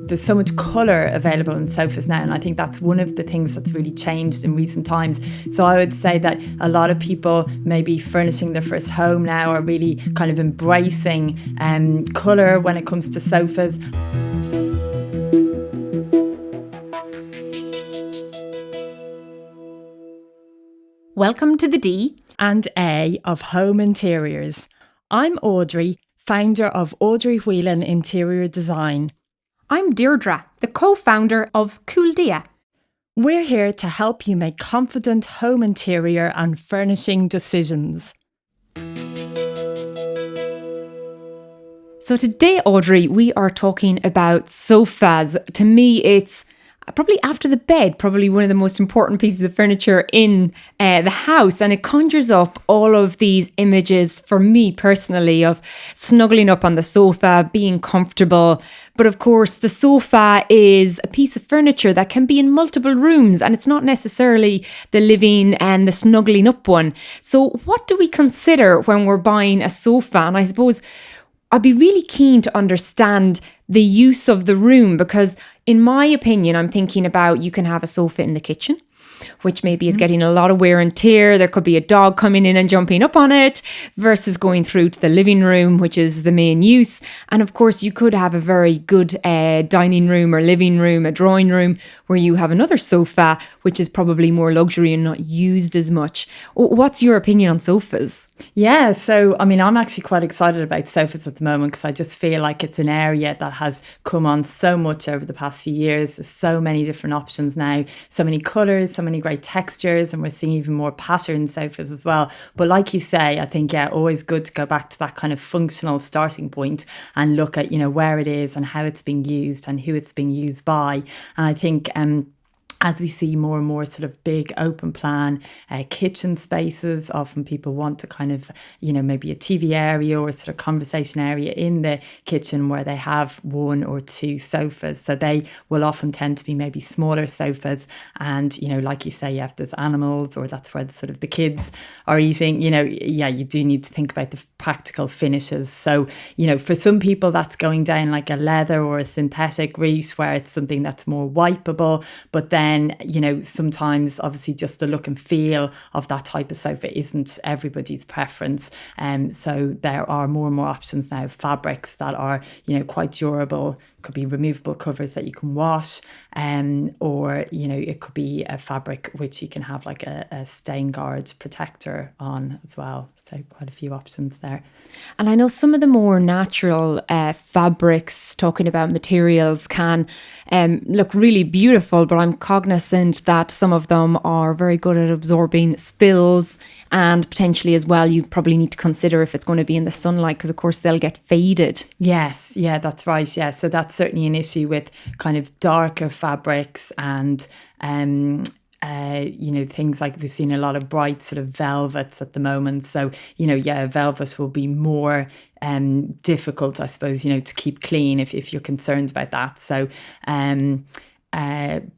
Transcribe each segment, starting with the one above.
there's so much colour available in sofas now, and I think that's one of the things that's really changed in recent times. So I would say that a lot of people maybe furnishing their first home now are really kind of embracing colour when it comes to sofas. Welcome to the D and A of Home Interiors. I'm Audrey, founder of Audrey Whelan Interior Design. I'm Deirdre, the co-founder of Cool Dia. We're here to help you make confident home interior and furnishing decisions. So today, Audrey, we are talking about sofas. To me, it's probably after the bed, probably one of the most important pieces of furniture in the house. And it conjures up all of these images for me personally of snuggling up on the sofa, being comfortable. But of course, the sofa is a piece of furniture that can be in multiple rooms, and it's not necessarily the living and the snuggling up one. So what do we consider when we're buying a sofa? And I suppose I'd be really keen to understand the use of the room, because in my opinion, I'm thinking about you can have a sofa in the kitchen, which maybe is getting a lot of wear and tear. There could be a dog coming in and jumping up on it versus going through to the living room, which is the main use. And of course, you could have a very good dining room or living room, a drawing room, where you have another sofa, which is probably more luxury and not used as much. What's your opinion on sofas? Yeah, so I mean, I'm actually quite excited about sofas at the moment because I just feel like it's an area that has come on so much over the past few years. There's so many different options now, so many colours, so many great textures, and we're seeing even more pattern sofas as well. But like you say, I think, yeah, always good to go back to that kind of functional starting point and look at, where it is and how it's being used and who it's being used by. And I think as we see more and more sort of big open plan kitchen spaces, often people want to kind of, maybe a TV area or a sort of conversation area in the kitchen where they have one or two sofas. So they will often tend to be maybe smaller sofas. And, like you say, if there's animals or that's where the kids are eating, you do need to think about the practical finishes. So, for some people that's going down like a leather or a synthetic route where it's something that's more wipeable, but then sometimes obviously just the look and feel of that type of sofa isn't everybody's preference. So there are more and more options now, fabrics that are, quite durable. Could be removable covers that you can wash, or it could be a fabric which you can have like a stain guard protector on as well. So quite a few options there. And I know some of the more natural fabrics, talking about materials, can look really beautiful, but I'm cognizant that some of them are very good at absorbing spills, and potentially as well you probably need to consider if it's going to be in the sunlight, because of course they'll get faded. Yes, yeah, that's right. Yeah, so that's certainly an issue with kind of darker fabrics and things like we've seen a lot of bright sort of velvets at the moment. So, velvet will be more difficult, I suppose, to keep clean if you're concerned about that. So,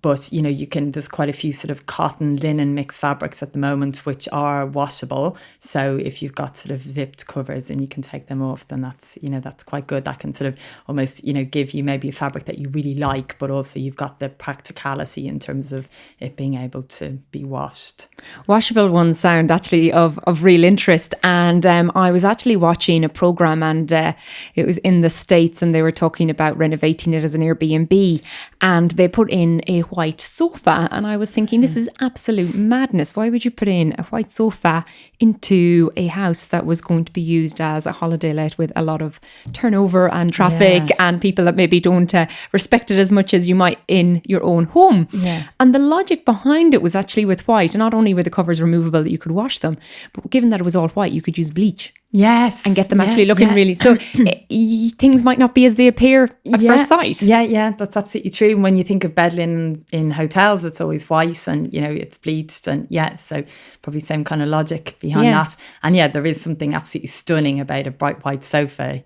but there's quite a few sort of cotton linen mixed fabrics at the moment which are washable. So if you've got sort of zipped covers and you can take them off, then that's quite good. That can sort of almost give you maybe a fabric that you really like, but also you've got the practicality in terms of it being able to be washed. Washable ones sound actually of real interest. And I was actually watching a program, and it was in the States, and they were talking about renovating it as an Airbnb, and they put in a white sofa. And I was thinking, this is absolute madness. Why would you put in a white sofa into a house that was going to be used as a holiday let with a lot of turnover and traffic and people that maybe don't respect it as much as you might in your own home? Yeah. And the logic behind it was actually with white. And not only were the covers removable that you could wash them, but given that it was all white, you could use bleach. Yes. And get them actually looking really. So things might not be as they appear at first sight. Yeah, that's absolutely true. And when you think of bed linen in hotels, it's always white and, it's bleached. And so probably same kind of logic behind that. And there is something absolutely stunning about a bright white sofa.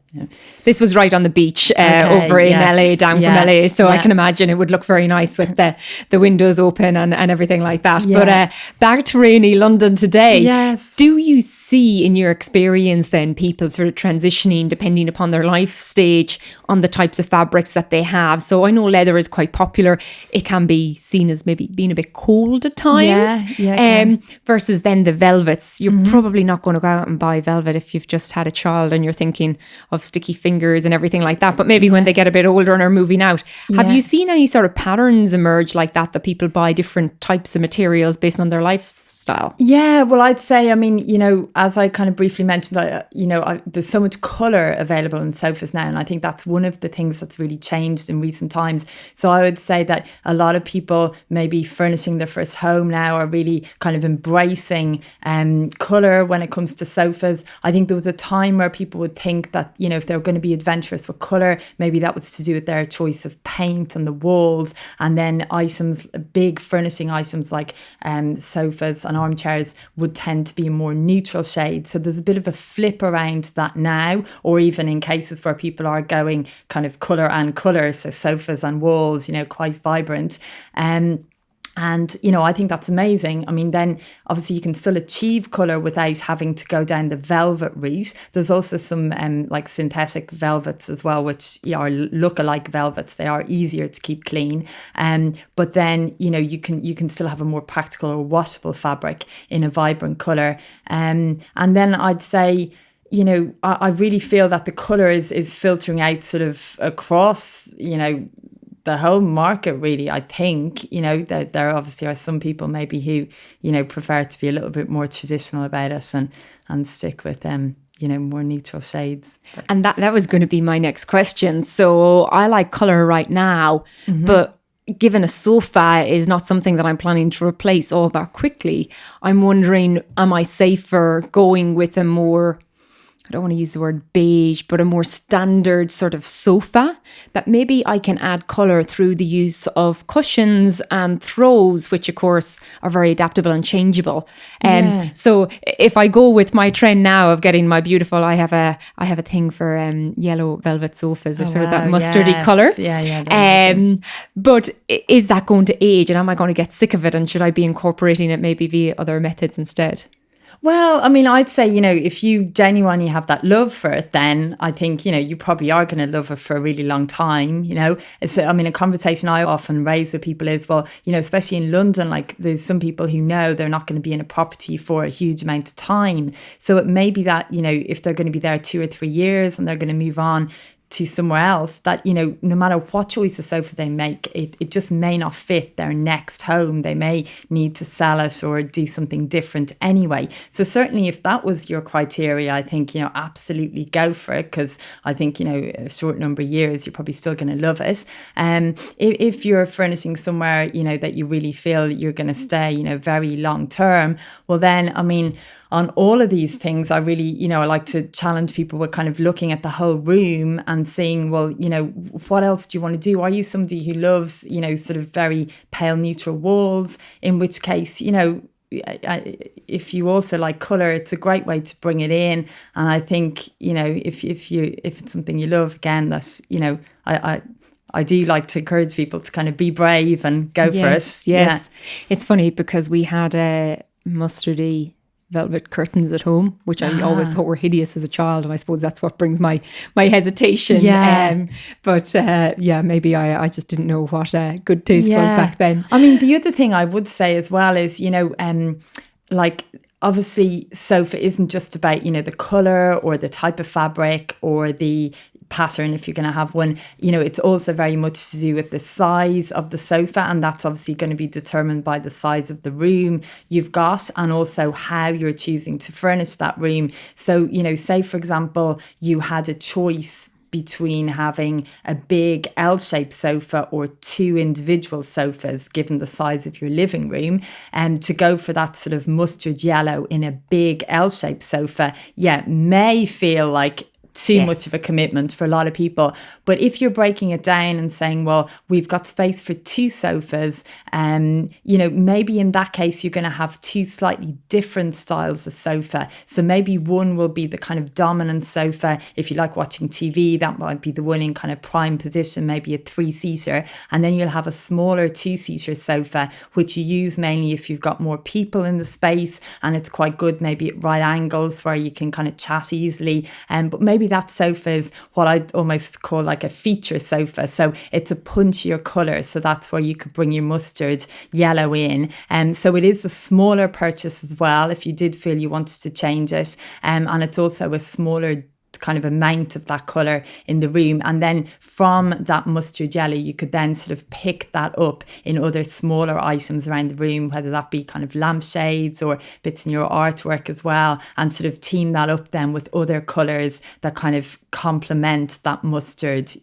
This was right on the beach over in LA, down from LA. So I can imagine it would look very nice with the windows open and everything like that. Yeah. But back to rainy London today. Yes. Do you see in your experience then people sort of transitioning depending upon their life stage on the types of fabrics that they have? So I know leather is quite popular. It can be seen as maybe being a bit cold at times. Versus then the velvets. You're probably not going to go out and buy velvet if you've just had a child and you're thinking of sticky fingers and everything like that, but maybe when they get a bit older and are moving out. Have you seen any sort of patterns emerge like that people buy different types of materials based on their lifestyle? Yeah, well, I'd say, I mean, as I kind of briefly mentioned, there's so much colour available in sofas now, and I think that's one of the things that's really changed in recent times. So I would say that a lot of people maybe furnishing their first home now are really kind of embracing colour when it comes to sofas. I think there was a time where people would think that, if they're going to be adventurous with colour, maybe that was to do with their choice of paint on the walls, and then items, big furnishing items like sofas and armchairs would tend to be a more neutral shade. So there's a bit of a flip around that now, or even in cases where people are going kind of colour and colour, so sofas and walls, quite vibrant. And, I think that's amazing. I mean, then obviously you can still achieve colour without having to go down the velvet route. There's also some like synthetic velvets as well, which are look-alike velvets. They are easier to keep clean. But then, you can still have a more practical or washable fabric in a vibrant colour. And then I'd say, I really feel that the colour is filtering out sort of across, the whole market, really. I think, that there obviously are some people maybe who, prefer to be a little bit more traditional about it and stick with more neutral shades. And that was going to be my next question. So I like colour right now, but given a sofa is not something that I'm planning to replace all that quickly, I'm wondering, am I safer going with a more, I don't want to use the word beige, but a more standard sort of sofa that maybe I can add colour through the use of cushions and throws, which of course are very adaptable and changeable. So if I go with my trend now of getting my beautiful, I have a thing for yellow velvet sofas, or sort of that mustardy colour. But is that going to age, and am I going to get sick of it, and should I be incorporating it maybe via other methods instead? Well, I mean, I'd say, if you genuinely have that love for it, then I think, you probably are going to love it for a really long time, It's, a conversation I often raise with people is, well, especially in London, like there's some people who know they're not going to be in a property for a huge amount of time. So it may be that, if they're going to be there 2 or 3 years and they're going to move on to somewhere else, that no matter what choice of sofa they make, it just may not fit their next home. They may need to sell it or do something different anyway. So certainly if that was your criteria, I think absolutely go for it, because I think a short number of years you're probably still going to love it. If you're furnishing somewhere that you really feel you're going to stay very long term, well then on all of these things, I really, I like to challenge people with kind of looking at the whole room and seeing, well, what else do you want to do? Are you somebody who loves, sort of very pale neutral walls? In which case, if you also like colour, it's a great way to bring it in. And I think, if it's something you love, again, that, I do like to encourage people to kind of be brave and go for it. Yes. Yeah. It's funny because we had a mustardy velvet curtains at home, which I always thought were hideous as a child, and I suppose that's what brings my hesitation. Maybe I just didn't know what good taste was back then. The other thing I would say as well is, like obviously sofa isn't just about the colour or the type of fabric or the pattern, if you're going to have one. It's also very much to do with the size of the sofa, and that's obviously going to be determined by the size of the room you've got and also how you're choosing to furnish that room. So say for example you had a choice between having a big L-shaped sofa or 2 individual sofas, given the size of your living room, and to go for that sort of mustard yellow in a big L-shaped sofa, may feel like too much of a commitment for a lot of people. But if you're breaking it down and saying, well, we've got space for 2 sofas, maybe in that case, you're going to have 2 slightly different styles of sofa. So maybe one will be the kind of dominant sofa. If you like watching TV, that might be the one in kind of prime position, maybe a 3-seater. And then you'll have a smaller 2-seater sofa, which you use mainly if you've got more people in the space, and it's quite good maybe at right angles where you can kind of chat easily. But maybe that sofa is what I'd almost call like a feature sofa. So it's a punchier colour. So that's where you could bring your mustard yellow in. So it is a smaller purchase as well if you did feel you wanted to change it. And it's also a smaller kind of amount of that colour in the room. And then from that mustard yellow, you could then sort of pick that up in other smaller items around the room, whether that be kind of lampshades or bits in your artwork as well, and sort of team that up then with other colours that kind of complement that mustard,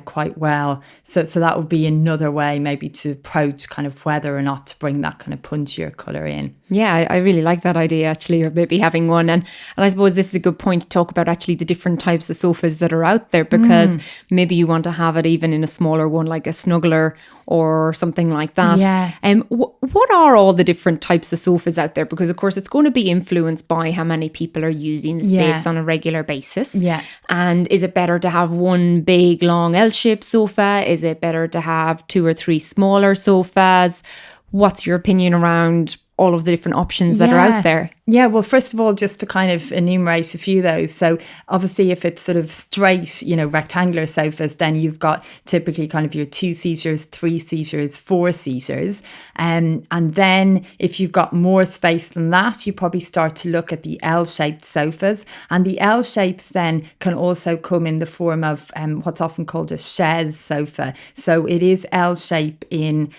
quite well. So that would be another way maybe to approach kind of whether or not to bring that kind of punchier colour in. Yeah, I really like that idea actually, of maybe having one. And I suppose this is a good point to talk about actually the different types of sofas that are out there, because maybe you want to have it even in a smaller one like a snuggler or something like that. Yeah. What are all the different types of sofas out there? Because of course it's going to be influenced by how many people are using the space on a regular basis. Yeah. And is it better to have one big long L-shaped sofa? Is it better to have 2 or 3 smaller sofas? What's your opinion around all of the different options that are out there? Yeah, well, first of all, just to kind of enumerate a few of those. So obviously if it's sort of straight, rectangular sofas, then you've got typically kind of your 2-seaters, 3-seaters, 4-seaters. And then if you've got more space than that, you probably start to look at the L-shaped sofas. And the L-shapes then can also come in the form of what's often called a chaise sofa. So it is L-shape in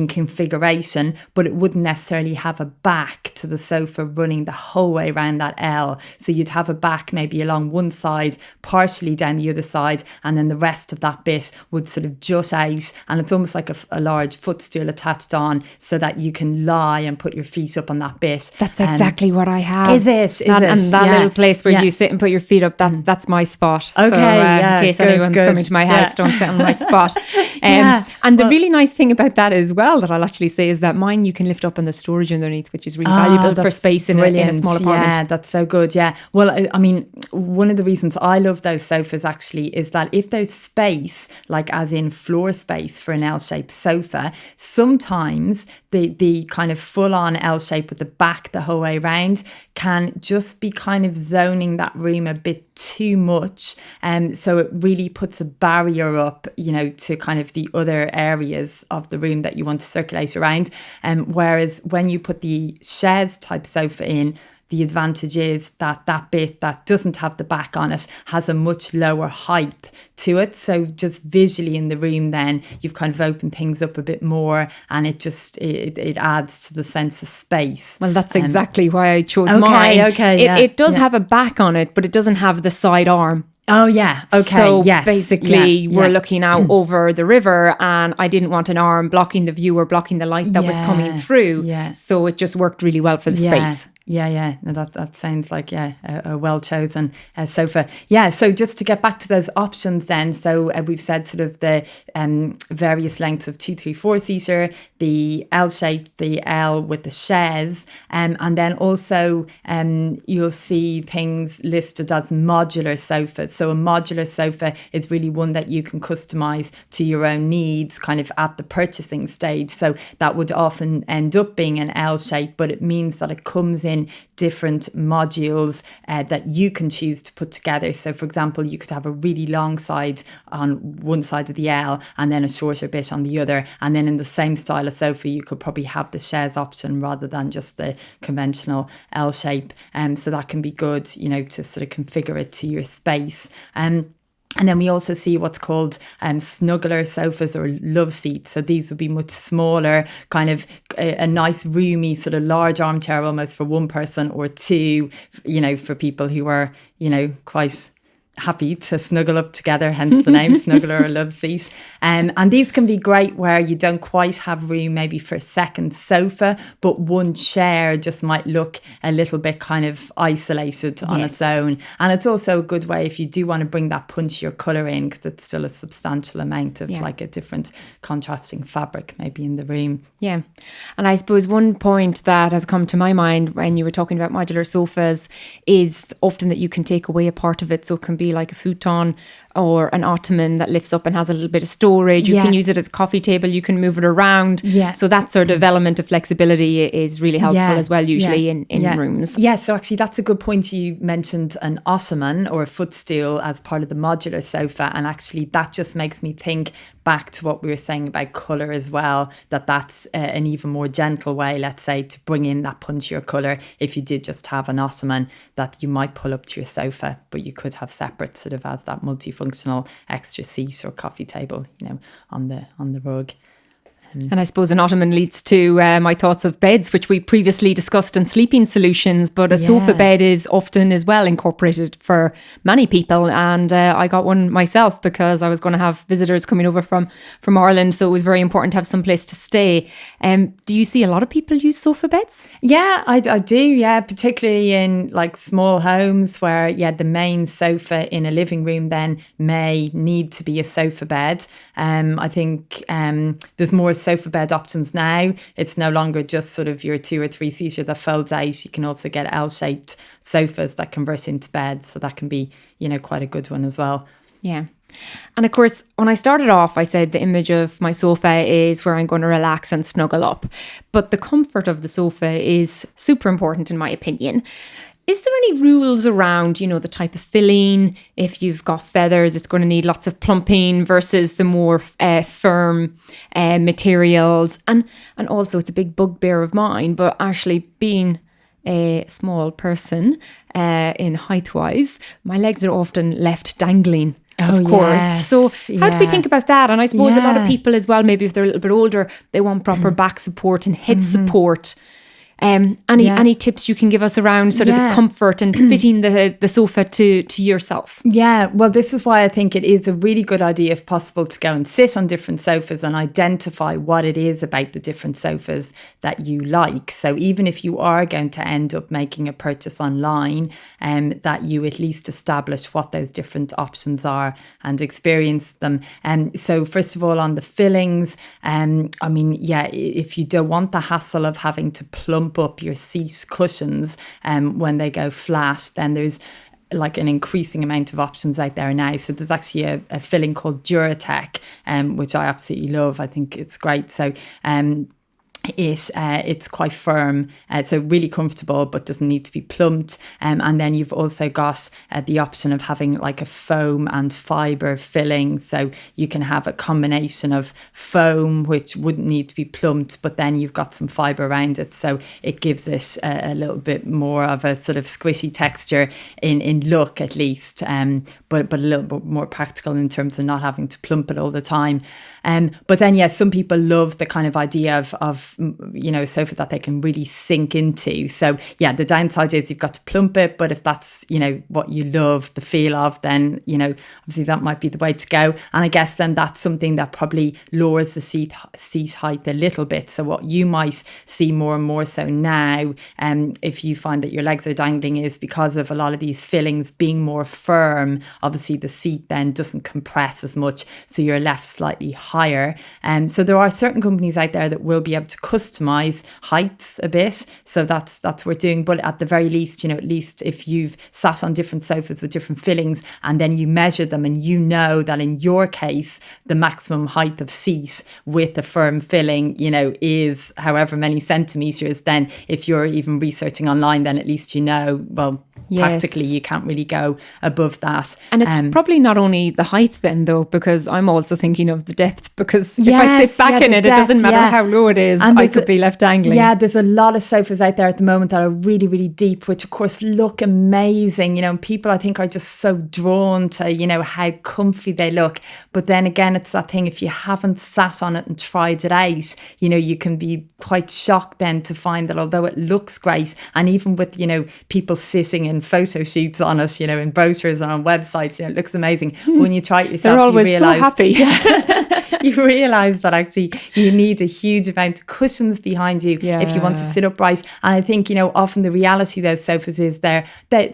configuration, but it wouldn't necessarily have a back to the sofa running the whole way around that L. So you'd have a back maybe along one side, partially down the other side, and then the rest of that bit would sort of jut out, and it's almost like a large footstool attached on so that you can lie and put your feet up on that bit. That's exactly what I have. Is it? And that little place where you sit and put your feet up, that's my spot. Okay, so, in case anyone's coming to my house, don't sit on my spot. And the really nice thing about that as well that I'll actually say is that mine you can lift up on the storage underneath, which is really valuable for space in a small apartment. Yeah, that's so good. Yeah. Well, I mean, one of the reasons I love those sofas actually is that if there's space, like as in floor space for an L-shaped sofa, sometimes the kind of full-on L-shape with the back the whole way around can just be kind of zoning that room a bit too much. So it really puts a barrier up, to kind of the other areas of the room that you want to circulate around. Whereas when you put the chaise type sofa in, the advantage is that that bit that doesn't have the back on it has a much lower height to it. So just visually in the room then you've kind of opened things up a bit more, and it adds to the sense of space. Well, that's exactly why I chose mine. It does have a back on it, but it doesn't have the side arm. Oh, yeah. Okay. So basically, we're looking out over the river, and I didn't want an arm blocking the view or blocking the light that was coming through. Yeah. So it just worked really well for the space. Yeah. No, that sounds like, a well-chosen sofa. Yeah, so just to get back to those options then. So we've said sort of the various lengths of 2, 3, 4-seater, the L-shape, the L with the chaise, and then also you'll see things listed as modular sofas. So a modular sofa is really one that you can customise to your own needs kind of at the purchasing stage. So that would often end up being an L shape, but it means that it comes in different modules that you can choose to put together. So for example, you could have a really long side on one side of the L and then a shorter bit on the other. And then in the same style of sofa, you could probably have the chaise option rather than just the conventional L shape. So that can be good, to sort of configure it to your space. And then we also see what's called snuggler sofas or love seats. So these would be much smaller, kind of a nice roomy sort of large armchair almost for one person or two, for people who are, quite happy to snuggle up together, hence the name Snuggler or Love Seat. And these can be great where you don't quite have room maybe for a second sofa, but one chair just might look a little bit kind of isolated on its own. And it's also a good way if you do want to bring that punchier colour in, because it's still a substantial amount of like a different contrasting fabric maybe in the room. Yeah. And I suppose one point that has come to my mind when you were talking about modular sofas is often that you can take away a part of it. So it can be like a futon or an ottoman that lifts up and has a little bit of storage. You can use it as a coffee table. You can move it around. Yeah. So that sort of element of flexibility is really helpful as well, usually in rooms. Yeah, so actually that's a good point. You mentioned an ottoman or a footstool as part of the modular sofa. And actually that just makes me think back to what we were saying about colour as well, that's an even more gentle way, let's say, to bring in that punchier colour. If you did just have an ottoman that you might pull up to your sofa, but you could have separate sort of as that multifunctional extra seat or coffee table, on the rug. And I suppose an ottoman leads to my thoughts of beds, which we previously discussed in sleeping solutions, but a sofa bed is often as well incorporated for many people. And I got one myself because I was going to have visitors coming over from Ireland. So it was very important to have some place to stay. Do you see a lot of people use sofa beds? Yeah, I do. Yeah, particularly in like small homes where, the main sofa in a living room then may need to be a sofa bed. I think there's more sofa bed options now. It's no longer just sort of your 2 or 3 seater that folds out. You can also get L-shaped sofas that convert into beds. So that can be, quite a good one as well. Yeah. And of course, when I started off, I said the image of my sofa is where I'm going to relax and snuggle up. But the comfort of the sofa is super important in my opinion. Is there any rules around, the type of filling? If you've got feathers, it's going to need lots of plumping versus the more firm materials. And also it's a big bugbear of mine, but actually being a small person in height-wise, my legs are often left dangling. Of course. Yes. So how do we think about that? And I suppose a lot of people as well, maybe if they're a little bit older, they want proper back support and head support. Any tips you can give us around sort of the comfort and fitting the sofa to yourself? Yeah, well, this is why I think it is a really good idea, if possible, to go and sit on different sofas and identify what it is about the different sofas that you like. So even if you are going to end up making a purchase online, that you at least establish what those different options are and experience them. So first of all, on the fillings, if you don't want the hassle of having to plump up your seat cushions when they go flat, then there's like an increasing amount of options out there now. So there's actually a filling called Duratec, which I absolutely love. I think it's great. So it's quite firm, so really comfortable, but doesn't need to be plumped. And then you've also got the option of having like a foam and fibre filling. So you can have a combination of foam, which wouldn't need to be plumped, but then you've got some fibre around it. So it gives it a little bit more of a sort of squishy texture in look at least, but a little bit more practical in terms of not having to plump it all the time. But then, some people love the kind of idea of a sofa that they can really sink into. So the downside is you've got to plump it, but if that's, what you love the feel of, then, obviously that might be the way to go. And I guess then that's something that probably lowers the seat height a little bit. So what you might see more and more so now, if you find that your legs are dangling, is because of a lot of these fillings being more firm. Obviously the seat then doesn't compress as much, so you're left slightly higher. So there are certain companies out there that will be able to customize heights a bit. So that's what we're doing. But at the very least, at least if you've sat on different sofas with different fillings and then you measure them and that in your case, the maximum height of seat with the firm filling, is however many centimeters, then if you're even researching online, then at least practically you can't really go above that. And it's probably not only the height then though, because I'm also thinking of the depth, because if I sit back in it, it doesn't matter how low it is, I could be left dangling. Yeah, there's a lot of sofas out there at the moment that are really, really deep, which of course look amazing, and people I think are just so drawn to, how comfy they look. But then again, it's that thing, if you haven't sat on it and tried it out, you can be quite shocked then to find that although it looks great, and even with, people sitting in in photo shoots on it, in brochures and on websites. It looks amazing. But when you try it yourself, they're always you realise, so happy. you realise that actually you need a huge amount of cushions behind you if you want to sit upright. And I think, often the reality of those sofas is they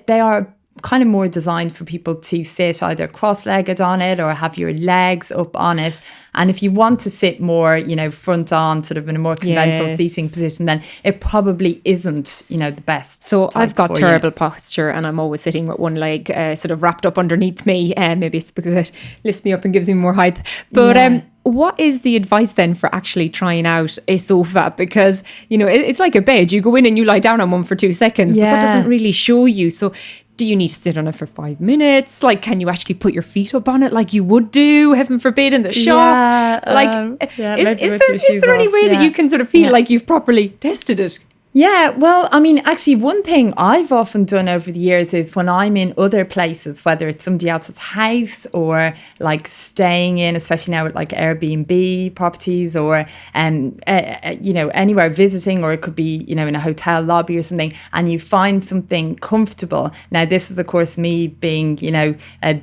are kind of more designed for people to sit either cross-legged on it or have your legs up on it. And if you want to sit more, front on, sort of in a more conventional seating position, then it probably isn't, the best. So I've got terrible posture, and I'm always sitting with one leg sort of wrapped up underneath me. Maybe it's because it lifts me up and gives me more height. But what is the advice then for actually trying out a sofa? Because, it's like a bed. You go in and you lie down on one for 2 seconds, but that doesn't really show you. So do you need to sit on it for 5 minutes? Like, can you actually put your feet up on it like you would do, heaven forbid, in the shop? Is there any way that you can sort of feel like you've properly tested it? Yeah, well, I mean, actually, one thing I've often done over the years is when I'm in other places, whether it's somebody else's house or like staying in, especially now with like Airbnb properties or, anywhere visiting, or it could be, in a hotel lobby or something, and you find something comfortable. Now, this is, of course, me being,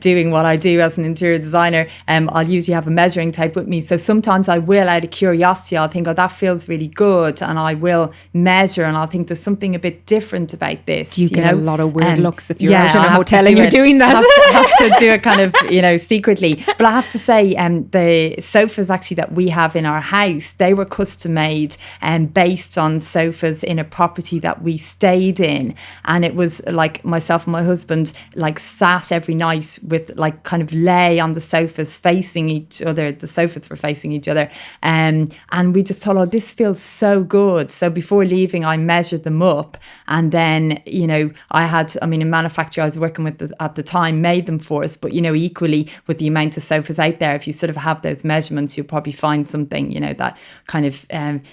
doing what I do as an interior designer. I'll usually have a measuring tape with me. So sometimes I will, out of curiosity, I'll think, that feels really good. And I will measure. And I think there's something a bit different about this. You get a lot of weird looks if you're out in a hotel and you're doing that. I have to do it kind of, secretly. But I have to say, the sofas actually that we have in our house, they were custom made and based on sofas in a property that we stayed in. And it was like myself and my husband like sat every night with like kind of lay on the sofas facing each other. The sofas were facing each other. And we just thought, this feels so good. So before leaving, I measured them up, and then a manufacturer I was working with at the time made them for us. But equally with the amount of sofas out there, if you sort of have those measurements, you'll probably find something that kind of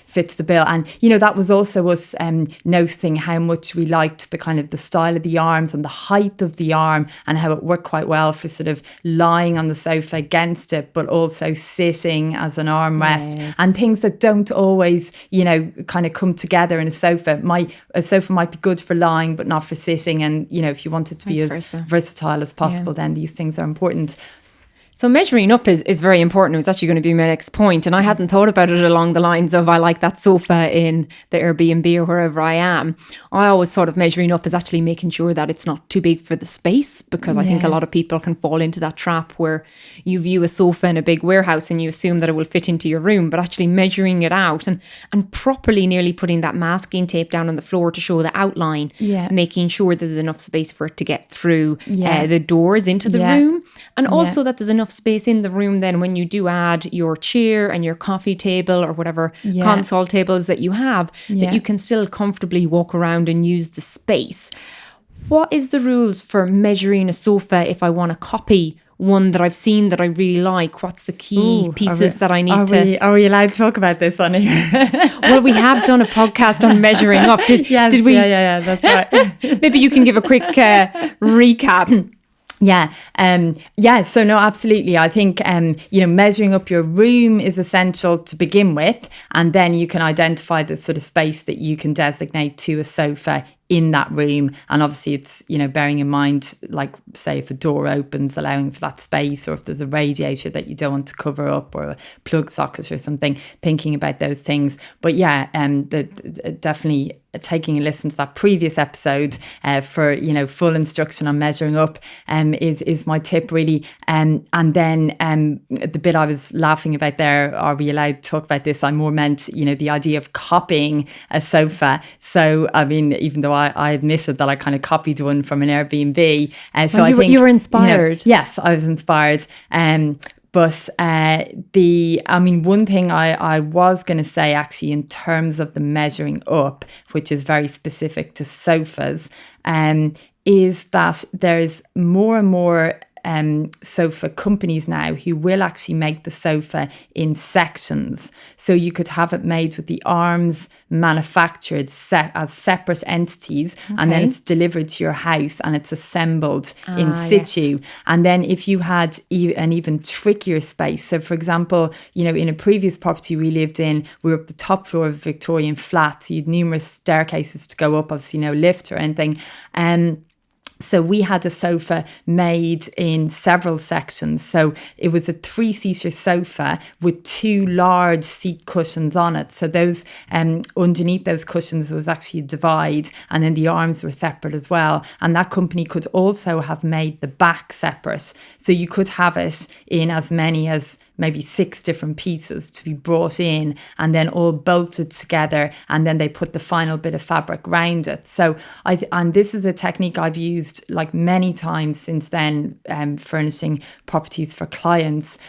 fits the bill. And that was also us noticing how much we liked the kind of the style of the arms and the height of the arm, and how it worked quite well for sort of lying on the sofa against it, but also sitting as an armrest, and things that don't always kind of come together in a sofa. A sofa might be good for lying but not for sitting, and if you want it to be as versatile as possible, then these things are important. So measuring up is very important. It was actually going to be my next point. And I hadn't thought about it along the lines of I like that sofa in the Airbnb or wherever I am. I always thought of measuring up as actually making sure that it's not too big for the space, because I think a lot of people can fall into that trap where you view a sofa in a big warehouse and you assume that it will fit into your room, but actually measuring it out and properly nearly putting that masking tape down on the floor to show the outline, making sure that there's enough space for it to get through the doors into the room, and also that there's enough space in the room then when you do add your chair and your coffee table or whatever console tables that you have, that you can still comfortably walk around and use the space. What is the rules for measuring a sofa if I want to copy one that I've seen that I really like? What's the key pieces that I need to... Are we allowed to talk about this on here? Well, we have done a podcast on measuring up. Did we? Yeah, that's right. Maybe you can give a quick recap. So no, absolutely. I think, measuring up your room is essential to begin with, and then you can identify the sort of space that you can designate to a sofa in that room. And obviously it's, bearing in mind, like say if a door opens, allowing for that space, or if there's a radiator that you don't want to cover up, or a plug socket or something, thinking about those things. But definitely taking a listen to that previous episode for full instruction on measuring up is my tip really. And then the bit I was laughing about there, are we allowed to talk about this? I more meant the idea of copying a sofa. So I mean, even though I admitted that I kind of copied one from an Airbnb, so I think you were inspired. Yes, I was inspired. But one thing I was going to say actually in terms of the measuring up, which is very specific to sofas, is that there's more and more sofa companies now who will actually make the sofa in sections. So you could have it made with the arms manufactured as separate entities, and then it's delivered to your house and it's assembled in situ. Yes. And then if you had an even trickier space, so for example, in a previous property we lived in, we were up the top floor of a Victorian flat, so you had numerous staircases to go up, obviously no lift or anything. So we had a sofa made in several sections. So it was a 3-seater sofa with 2 large seat cushions on it. So those underneath those cushions was actually a divide, and then the arms were separate as well. And that company could also have made the back separate. So you could have it in as many as maybe 6 different pieces to be brought in and then all bolted together, and then they put the final bit of fabric around it. So and this is a technique I've used like many times since then, furnishing properties for clients,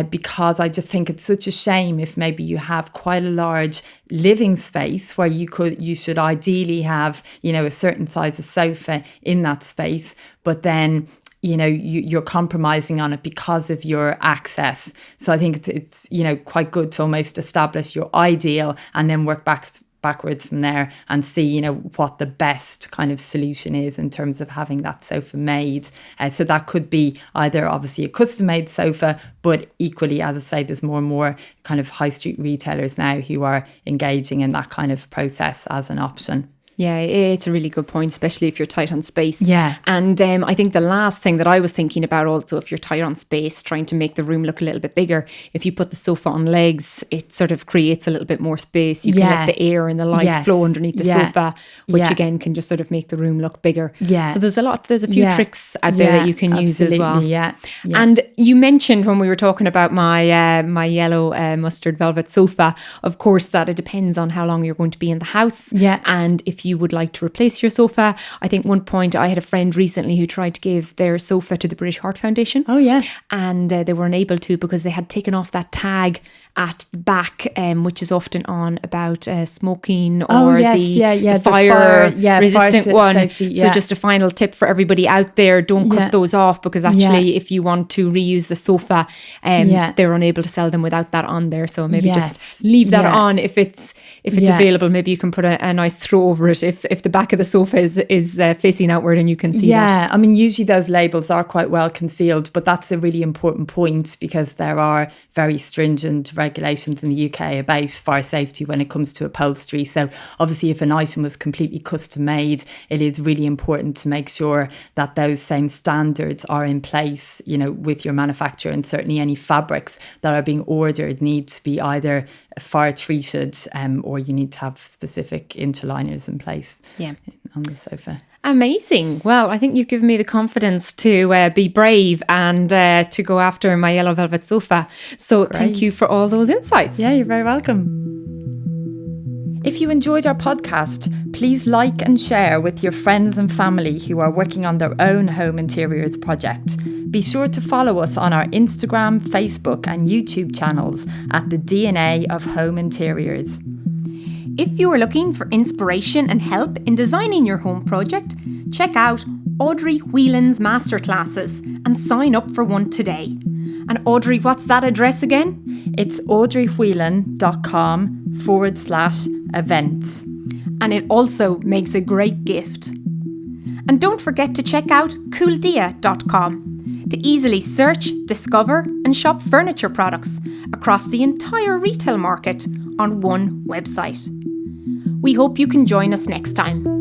because I just think it's such a shame if maybe you have quite a large living space where you should ideally have, a certain size of sofa in that space, but then you're compromising on it because of your access. So I think it's quite good to almost establish your ideal and then work backwards from there and see what the best kind of solution is in terms of having that sofa made. So that could be either obviously a custom made sofa, but equally, as I say, there's more and more kind of high street retailers now who are engaging in that kind of process as an option. Yeah, it's a really good point, especially if you're tight on space. Yeah. And I think the last thing that I was thinking about also, if you're tight on space, trying to make the room look a little bit bigger, if you put the sofa on legs, it sort of creates a little bit more space. You can let the air and the light flow underneath the sofa, which again can just sort of make the room look bigger. Yeah. So there's a few tricks out there that you can use as well. Yeah. And you mentioned when we were talking about my my yellow mustard velvet sofa, of course, that it depends on how long you're going to be in the house. Yeah. And if you would like to replace your sofa. I think one point I had a friend recently who tried to give their sofa to the British Heart Foundation. Oh, yeah. And they were unable to because they had taken off that tag at the back, which is often on about smoking or the fire resistant one. Safety, So just a final tip for everybody out there, don't cut those off, because actually if you want to reuse the sofa, they're unable to sell them without that on there. So maybe just leave that on if it's available. Maybe you can put a nice throw over it if the back of the sofa is facing outward and you can see that. Yeah, I mean, usually those labels are quite well concealed, but that's a really important point because there are very stringent regulations in the UK about fire safety when it comes to upholstery. So obviously if an item was completely custom made, it is really important to make sure that those same standards are in place, with your manufacturer, and certainly any fabrics that are being ordered need to be either fire treated or you need to have specific interliners in place on the sofa. Amazing. Well, I think you've given me the confidence to be brave and to go after my yellow velvet sofa. So thank you for all those insights. Yeah, you're very welcome. If you enjoyed our podcast, please like and share with your friends and family who are working on their own home interiors project. Be sure to follow us on our Instagram, Facebook and YouTube channels at the DNA of Home Interiors. If you are looking for inspiration and help in designing your home project, check out Audrey Whelan's masterclasses and sign up for one today. And Audrey, what's that address again? It's audreywhelan.com/events. And it also makes a great gift. And don't forget to check out cooldia.com to easily search, discover and shop furniture products across the entire retail market on one website. We hope you can join us next time.